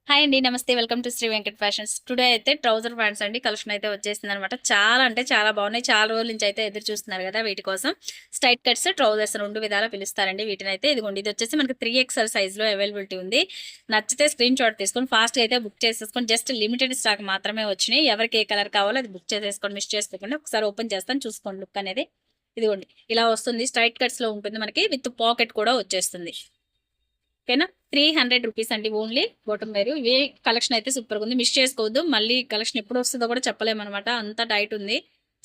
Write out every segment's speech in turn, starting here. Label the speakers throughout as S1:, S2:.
S1: Hi అండి. నమస్తే. Welcome to Shri Venkat Fashions. Today అయితే ట్రౌజర్ ప్యాంట్స్ అండి కలెక్షన్ అయితే వచ్చేసిందనమాట. చాలా అంటే చాలా బాగున్నాయి. చాలా రోజుల నుంచి అయితే ఎదురు చూస్తున్నారు కదా వీటి కోసం. స్ట్రైట్ కట్స్, ట్రౌజర్స్ 2 విధాలా పిలుస్తారండి వీటినైతే. ఇదిగోండి, ఇది వచ్చేసి మనకి 3XL సైజ్లో అవైలబిలిటీ ఉంది. నచ్చితే స్క్రీన్ షాట్ తీసుకొని ఫాస్ట్గా అయితే బుక్ చేసేసుకొని, జస్ట్ లిమిటెడ్ స్టాక్ మాత్రమే వచ్చినాయి. ఎవరికి ఏ కలర్ కావాలో అది బుక్ చేసేసుకొని మిస్ చేసుకోండి. ఒకసారి ఓపెన్ చేస్తాను, చూసుకోండి లుక్ అనేది. ఇదిగోండి, ఇలా వస్తుంది. స్ట్రైట్ కట్స్లో ఉంటుంది మనకి, విత్ పాకెట్ కూడా వచ్చేస్తుంది. ఓకేనా. 300 రూపీస్ అండి ఓన్లీ. బాటమ్ వేరు. ఇవే కలెక్షన్ అయితే సూపర్గా ఉంది, మిస్ చేసుకోవద్దు. మళ్ళీ కలెక్షన్ ఎప్పుడు వస్తుందో కూడా చెప్పలేమన్నమాట, అంత టైట్ ఉంది.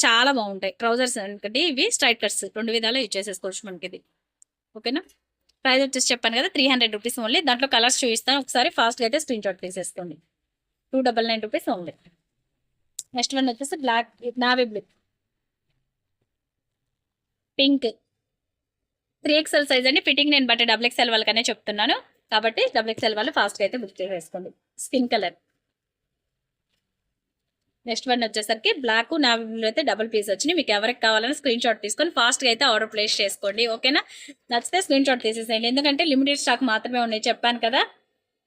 S1: చాలా బాగుంటాయి ట్రౌజర్స్ అనుకండి. ఇవి స్ట్రైట్ కట్స్ 2 విధాలు యూజ్ చేసేసుకోవచ్చు మనకి ఇది. ఓకేనా. ప్రైస్ వచ్చేసి చెప్పాను కదా, 300 రూపీస్ ఓన్లీ. దాంట్లో కలర్స్ చూపిస్తాను, ఒకసారి ఫాస్ట్గా అయితే స్క్రీన్ షాట్ తీసేసుకోండి. 299 రూపీస్ ఓన్లీ. నెక్స్ట్ వన్ వచ్చేసి black, navy blue, pink. 3XL size అండి. ఫిట్టింగ్ నేను బట్టి XXL వాళ్ళకనే చెప్తున్నాను కాబట్టి XXL వాళ్ళు ఫాస్ట్గా అయితే బుక్ చేసేసుకోండి. Skin colour. నెక్స్ట్ వన్ వచ్చేసరికి బ్లాక్, నావీ బ్లూ అయితే డబుల్ పీస్ వచ్చినాయి. మీకు ఎవరికి కావాలని స్క్రీన్ షాట్ తీసుకొని ఫాస్ట్గా అయితే ఆర్డర్ ప్లేస్ చేసుకోండి. ఓకేనా. నచ్చితే స్క్రీన్ షాట్ తీసేసేయండి, ఎందుకంటే లిమిటెడ్ స్టాక్ మాత్రమే ఉన్నాయి చెప్పాను కదా.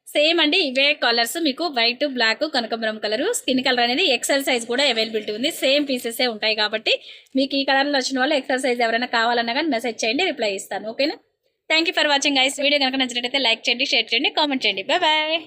S1: సేమ్ అండి, ఇవే కలర్స్ మీకు వైట్, బ్లాక్, కనకాంబరం కలర్. స్కిన్ కలర్ అనేది XL సైజ్ కూడా అవైలబిలిటీ ఉంది. సేమ్ పీసెస్ ఉంటాయి కాబట్టి మీకు ఈ కలర్లో వచ్చిన వాళ్ళు XL సైజ్ ఎవరైనా కావాలన్నా కానీ మెసేజ్ చేయండి, రిప్లై ఇస్తాను. ఓకేనా. Thank for watching guys. Video కనుక నచ్చినట్లయితే లైక్ చేయండి, షేర్ చేయండి, కామెంట్ చేయండి. Bye bye.